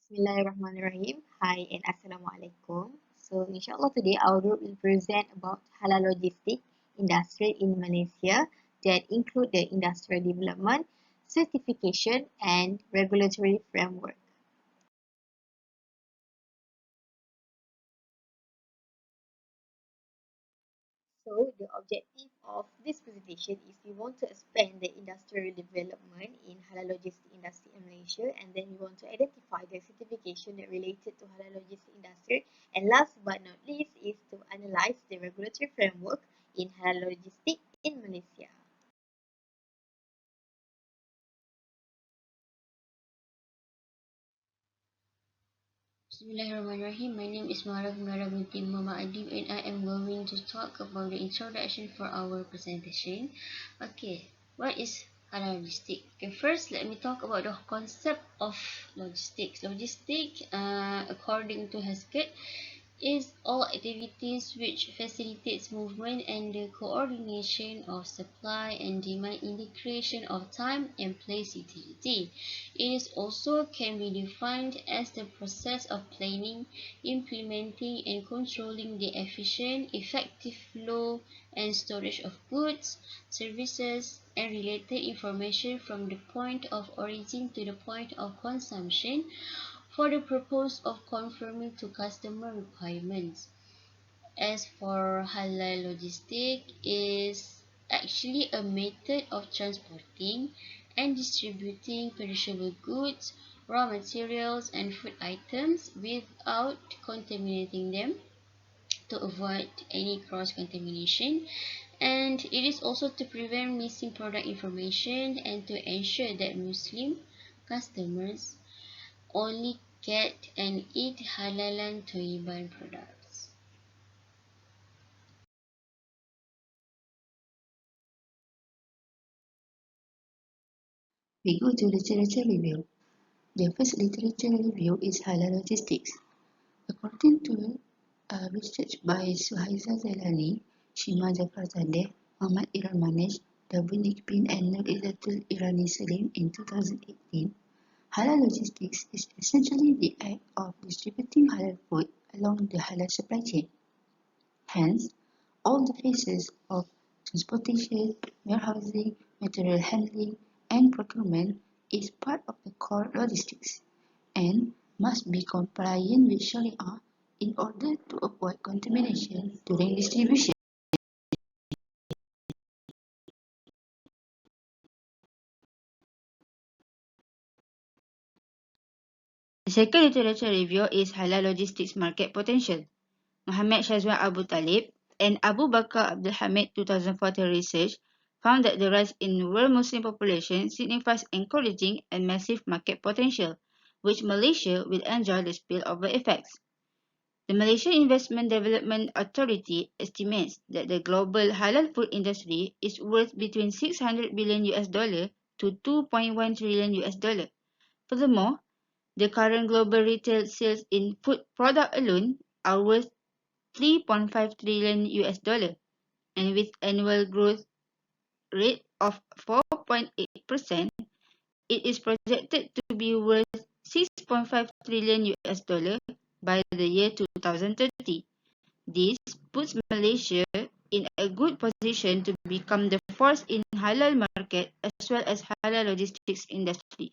Bismillahirrahmanirrahim. Hi and Assalamualaikum. So inshallah today our group will present about halal logistic industry in Malaysia that include the industrial development, certification and regulatory framework. So the objective of this presentation is we want to expand the industrial development in halal logistic industry in Malaysia, and then we want to identify the certification that related to halal logistic industry, and last but not least is to analyze the regulatory framework in halal logistic in Malaysia. Bismillahirrahmanirrahim. My name is Humaira Binti Muhammad Adib, and I am going to talk about the introduction for our presentation. Okay, what is halal logistic? Okay, first let me talk about the concept of logistics. Logistic, according to Heskett, is all activities which facilitates movement and the coordination of supply and demand in the creation of time and place utility. It is also can be defined as the process of planning, implementing and controlling the efficient, effective flow and storage of goods, services and related information from the point of origin to the point of consumption for the purpose of conforming to customer requirements. As for halal logistic is actually a method of transporting and distributing perishable goods, raw materials and food items without contaminating them to avoid any cross contamination, and it is also to prevent missing product information and to ensure that Muslim customers only get and eat halalan thayyiban products. We go to literature review. The first literature review is halal logistics. According to research by Suhaiza Zailani, Shima Zafarzadeh, Muhammad Iran Manesh, Davin Iqbin and Nur Izzatul Irani Salim in 2018, halal logistics is essentially the act of distributing halal food along the halal supply chain. Hence, all the phases of transportation, warehousing, material handling, and procurement is part of the core logistics and must be compliant with Sharia in order to avoid contamination during distribution. The second literature review is Halal Logistics Market Potential. Muhammad Shazwan Abu Talib and Abu Bakar Abdul Hamid 2014 research found that the rise in world Muslim population signifies encouraging and massive market potential, which Malaysia will enjoy the spillover effects. The Malaysian Investment Development Authority estimates that the global halal food industry is worth between 600 billion US dollar to 2.1 trillion US dollar. Furthermore, the current global retail sales in food product alone are worth 3.5 trillion US dollar, and with annual growth rate of 4.8%, it is projected to be worth 6.5 trillion US dollar by the year 2030. This puts Malaysia in a good position to become the force in halal market as well as halal logistics industry.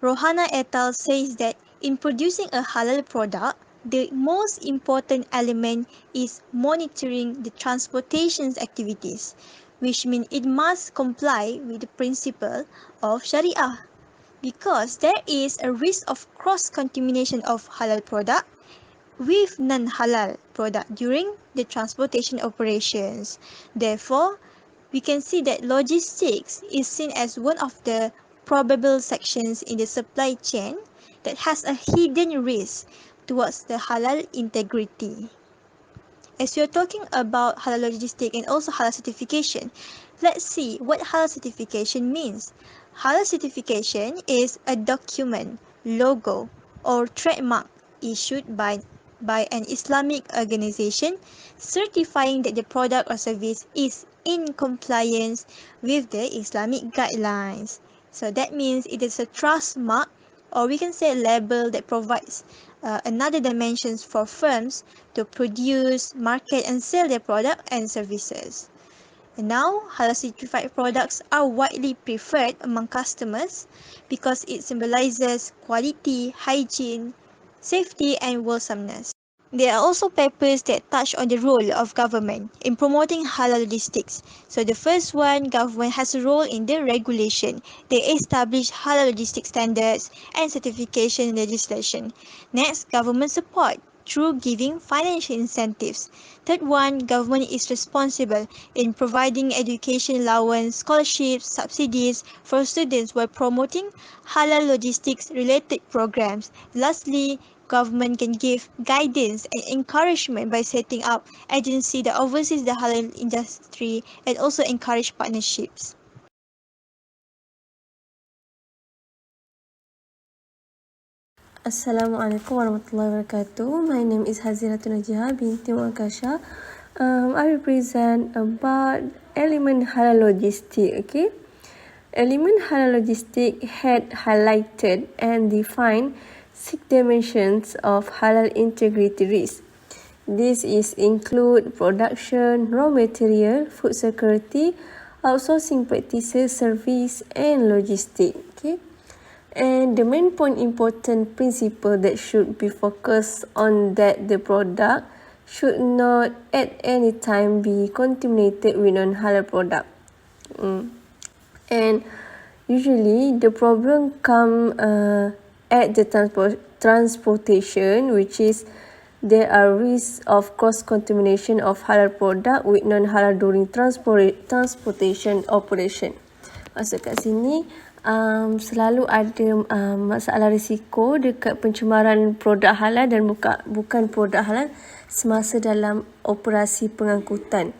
Rohana et al. Says that in producing a halal product, the most important element is monitoring the transportation activities, which means it must comply with the principle of Sharia, because there is a risk of cross-contamination of halal product with non-halal product during the transportation operations. Therefore, we can see that logistics is seen as one of the probable sections in the supply chain that has a hidden risk towards the halal integrity. As we are talking about halal logistics and also halal certification, let's see what halal certification means. Halal certification is a document, logo, or trademark issued by an Islamic organization certifying that the product or service is in compliance with the Islamic guidelines. So that means it is a trust mark, or we can say a label that provides another dimensions for firms to produce, market and sell their product and services. And now, halal certified products are widely preferred among customers because it symbolizes quality, hygiene, safety and wholesomeness. There are also papers that touch on the role of government in promoting halal logistics. So the first one, government has a role in the regulation. They establish halal logistics standards and certification legislation. Next, government support through giving financial incentives. Third one, government is responsible in providing education allowance, scholarships, subsidies for students while promoting halal logistics related programs. Lastly, government can give guidance and encouragement by setting up agency that oversees the halal industry and also encourage partnerships. Assalamualaikum warahmatullahi wabarakatuh. My name is Haziratun Najihah, Binti Akahsah. I represent about element halal logistic. Okay, element halal logistic had highlighted and defined 6 dimensions of halal integrity risk. This is include production, raw material, food security, outsourcing practices, service, and logistic. Okay. And the main point important principle that should be focused on that the product should not at any time be contaminated with non-halal product. And usually the problem come at the transportation, which is there are risks of cross-contamination of halal product with non-halal during transportation operation. Masuk kat sini, selalu ada masalah risiko dekat pencemaran produk halal dan bukan produk halal semasa dalam operasi pengangkutan.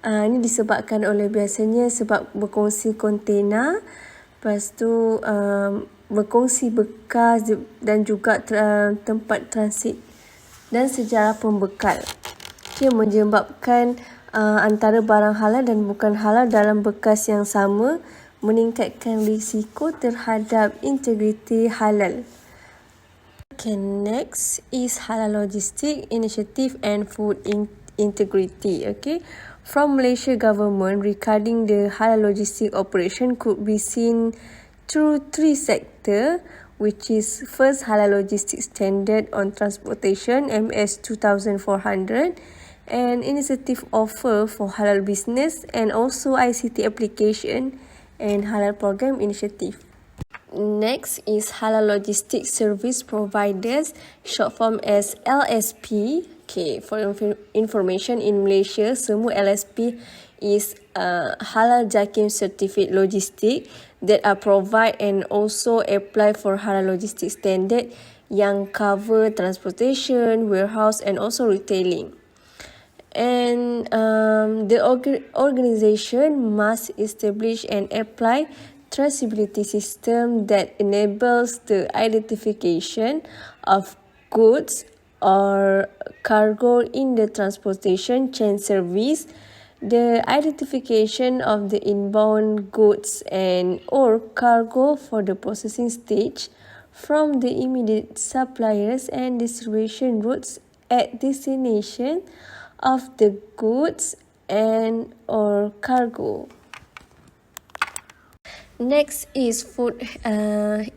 Ini disebabkan oleh biasanya sebab berkongsi kontena, lepas tu berkongsi bekas dan juga tempat transit dan sejarah pembekal. Ia menyebabkan antara barang halal dan bukan halal dalam bekas yang sama, meningkatkan risiko terhadap integriti halal. Okay, next is Halal Logistic Initiative and Food Integrity. Okay, from Malaysia government regarding the halal logistic operation could be seen through 3 sectors, which is first Halal Logistic Standard on Transportation MS 2400 and initiative offer for halal business and also ICT application and halal program initiative. Next is Halal Logistic Service Providers, short form as LSP. Okay, for information in Malaysia, semua LSP is Halal Jakim Certificate Logistic that are provide and also apply for halal logistic standard yang cover transportation, warehouse and also retailing. And the organization must establish and apply traceability system that enables the identification of goods or cargo in the transportation chain service, the identification of the inbound goods and or cargo for the processing stage from the immediate suppliers and distribution routes at destination of the goods and or cargo. Next is food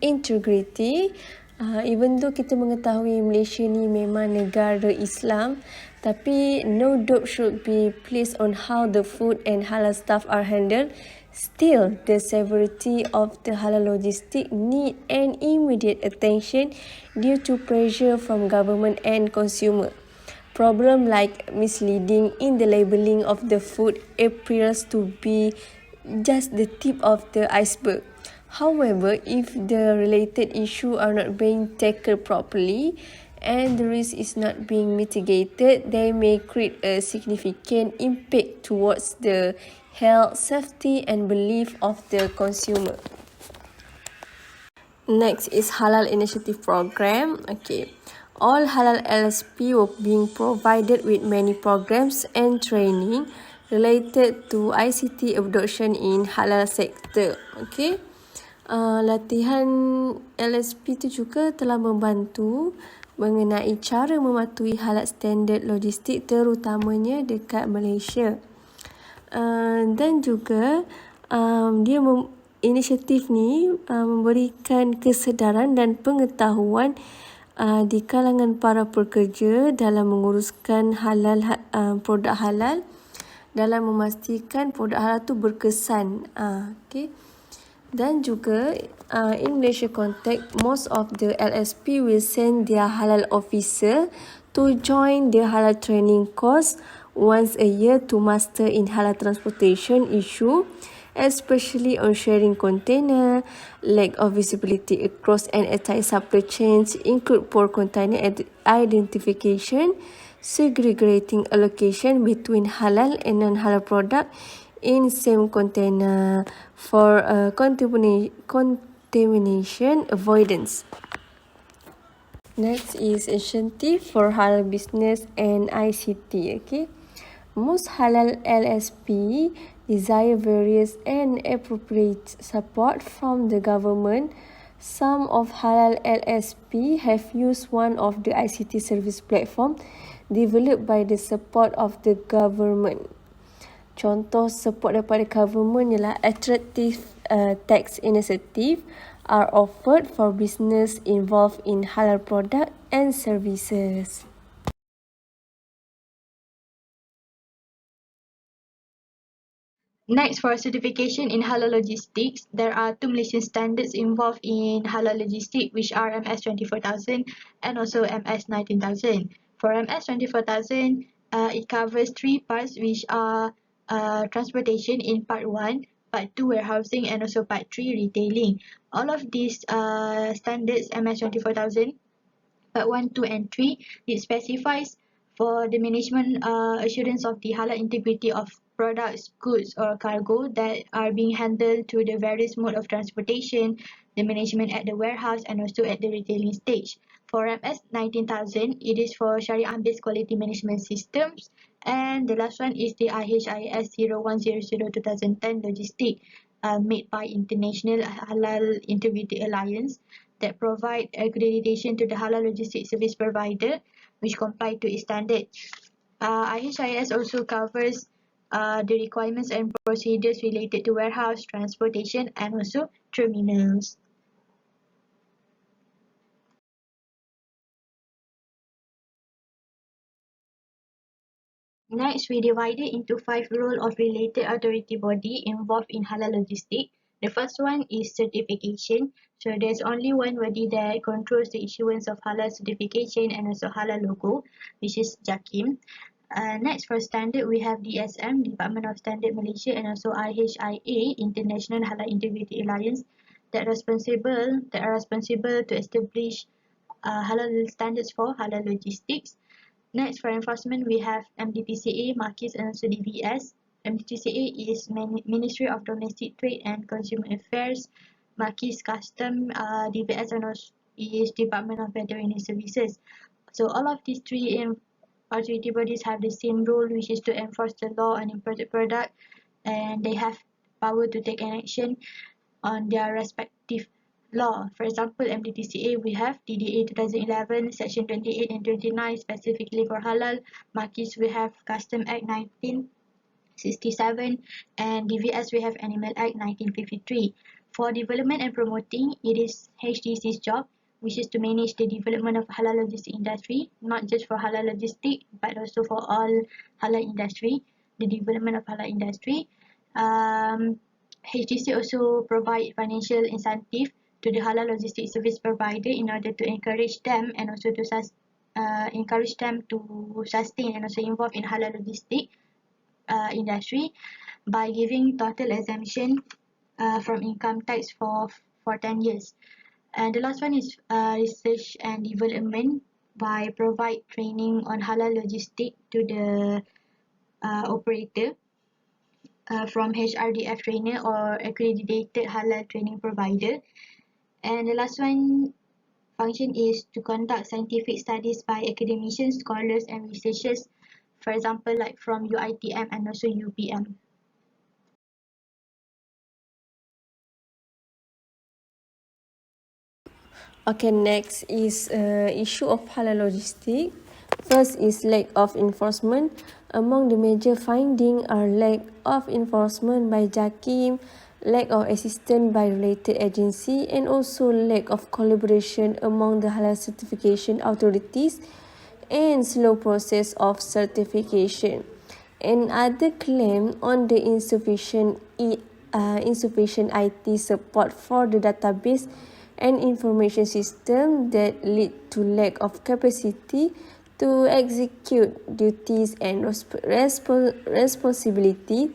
integrity. Even though kita mengetahui Malaysia ni memang negara Islam, tapi no doubt should be placed on how the food and halal stuff are handled. Still, the severity of the halal logistic need an immediate attention due to pressure from government and consumer. Problem like misleading in the labeling of the food appears to be just the tip of the iceberg. However, if the related issue are not being tackled properly and the risk is not being mitigated, they may create a significant impact towards the health, safety and belief of the consumer. Next is Halal Initiative Program. Okay. All halal LSP were being provided with many programs and training related to ICT adoption in halal sector. Okay. Latihan LSP tu juga telah membantu mengenai cara mematuhi halal standard logistik terutamanya dekat Malaysia. Dan juga inisiatif ni memberikan kesedaran dan pengetahuan di kalangan para pekerja dalam menguruskan halal produk halal, dalam memastikan produk halal tu berkesan. Okay. Dan juga in Malaysia context, most of the LSP will send their halal officer to join the halal training course once a year to master in halal transportation issue, especially on sharing container, lack of visibility across and entire supply chains, include poor container identification, segregating allocation between halal and non-halal product in same container for contamination avoidance. Next is incentive for halal business and ICT. Okay, most halal LSP desire various and appropriate support from the government. Some of halal LSP have used one of the ICT service platform developed by the support of the government. Contoh support daripada government ialah attractive tax incentive are offered for business involved in halal product and services. Next, for certification in halal logistics, there are two Malaysian standards involved in halal logistics, which are MS 24000 and also MS 19000. For MS 24000, it covers three parts, which are transportation in part 1, part 2 warehousing, and also part 3 retailing. All of these standards, MS 24000, part 1, 2 and 3, it specifies for the management assurance of the halal integrity of products, goods or cargo that are being handled through the various mode of transportation, the management at the warehouse and also at the retailing stage. For MS 19000, it is for Sharia-based quality management systems, and the last one is the IHIS 0100-2010 logistic made by International Halal Integrity Alliance that provide accreditation to the halal logistics service provider which comply to its standard. IHIS also covers the requirements and procedures related to warehouse, transportation and also terminals. Next, we divided into 5 roles of related authority body involved in halal logistics. The first one is certification. So there's only one body that controls the issuance of halal certification and also halal logo, which is JAKIM. Next, for standard, we have DSM, Department of Standard Malaysia, and also IHIA, International Halal Integrity Alliance, that are responsible to establish halal standards for halal logistics. Next, for enforcement, we have MDTCA, Markis, and also DBS. MDTCA is Ministry of Domestic Trade and Consumer Affairs. Markis, Custom, DBS, and also is Department of Veterinary Services. So all of these three authority bodies have the same role, which is to enforce the law on imported product, and they have power to take an action on their respective law. For example, MDTCA, we have DDA 2011, Section 28 and 29, specifically for halal. Markis, we have Custom Act 19, 1967, and DVS we have Animal Act 1953. For development and promoting, it is HDC's job, which is to manage the development of halal logistic industry, not just for halal logistic, but also for all halal industry, the development of halal industry. HDC also provide financial incentive to the halal logistic service provider in order to encourage them and also to encourage them to sustain and also involve in halal logistic industry by giving total exemption from income tax for 10 years. And the last one is research and development by provide training on halal logistic to the operator from HRDF trainer or accredited halal training provider. And the last one function is to conduct scientific studies by academicians, scholars and researchers, for example like from UITM and also UPM. Okay, next is issue of halal logistic. First is lack of enforcement. Among the major findings are lack of enforcement by JAKIM, lack of assistance by related agency, and also lack of collaboration among the halal certification authorities and slow process of certification. And other claim on the insufficient IT support for the database and information system that lead to lack of capacity to execute duties and responsibility,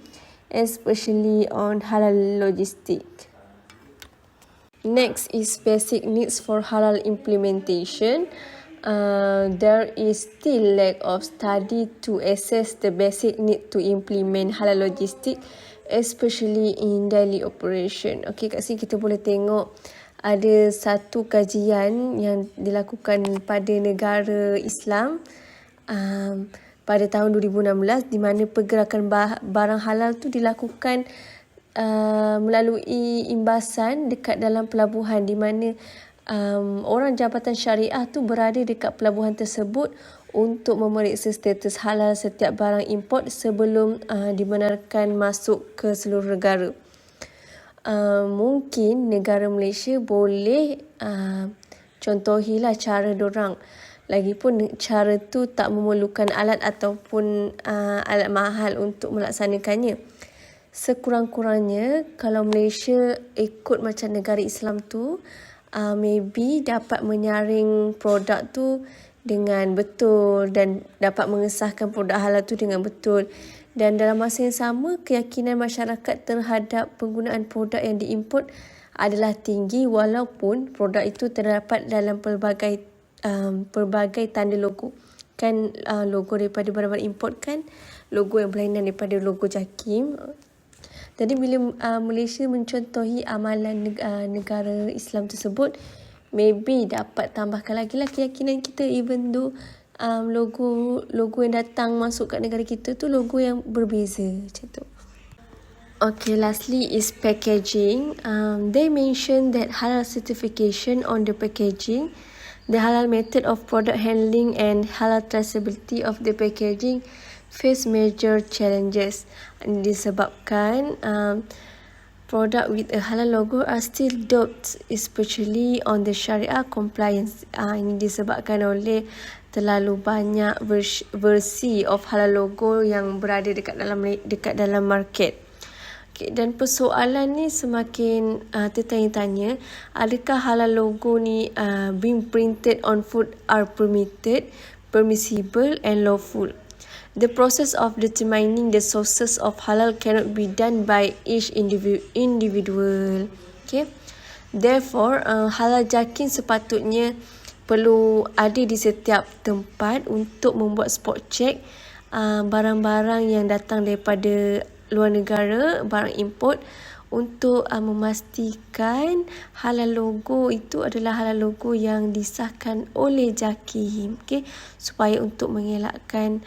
especially on halal logistic. Next is basic needs for halal implementation. There is still lack of study to assess the basic need to implement halal logistic, especially in daily operation. Okay, kat sini kita boleh tengok ada satu kajian yang dilakukan pada negara Islam pada tahun 2016 di mana pergerakan barang halal tu dilakukan melalui imbasan dekat dalam pelabuhan di mana orang Jabatan Syariah tu berada dekat pelabuhan tersebut untuk memeriksa status halal setiap barang import sebelum dibenarkan masuk ke seluruh negara. Mungkin negara Malaysia boleh contohilah cara dorang. Lagipun cara tu tak memerlukan alat ataupun alat mahal untuk melaksanakannya. Sekurang-kurangnya kalau Malaysia ikut macam negara Islam tu, maybe dapat menyaring produk tu dengan betul dan dapat mengesahkan produk halal tu dengan betul. Dan dalam masa yang sama, keyakinan masyarakat terhadap penggunaan produk yang diimport adalah tinggi walaupun produk itu terdapat dalam pelbagai tanda logo. Kan logo daripada barang-barang import kan, logo yang berlainan daripada logo JAKIM. Jadi bila Malaysia mencontohi amalan negara Islam tersebut, maybe dapat tambahkan lagi lah keyakinan kita, even though logo yang datang masuk kat negara kita tu logo yang berbeza macam tu. Okay, lastly is packaging. They mention that halal certification on the packaging, the halal method of product handling and halal traceability of the packaging face major challenges. Disebabkan product with a halal logo are still doubts, especially on the Sharia compliance. Ini disebabkan oleh terlalu banyak versi of halal logo yang berada dekat dalam market. Okay, dan persoalan ni semakin tertanya-tanya, adakah halal logo ni being printed on food are permissible and lawful. The process of determining the sources of halal cannot be done by each individual. Okay. Therefore, halal JAKIM sepatutnya perlu ada di setiap tempat untuk membuat spot check barang-barang yang datang daripada luar negara, barang import, untuk memastikan halal logo itu adalah halal logo yang disahkan oleh JAKIM, okay? Supaya untuk mengelakkan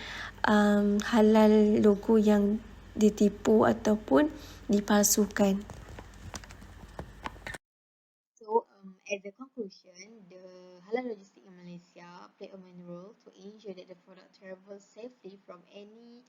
halal logo yang ditipu ataupun dipalsukan. So, at the conclusion, the halal logistic in Malaysia play a main role to ensure that the product travels safely from any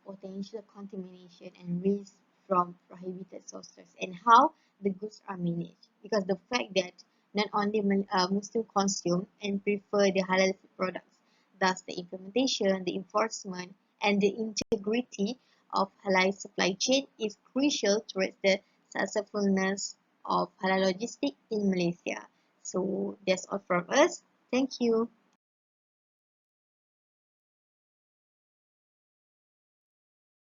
potential contamination and risk from prohibited sources, and how the goods are managed. Because the fact that not only Muslim consume and prefer the halal food products, thus the implementation, the enforcement, and the integrity of halal supply chain is crucial towards the successfulness of halal logistics in Malaysia. So that's all from us. Thank you.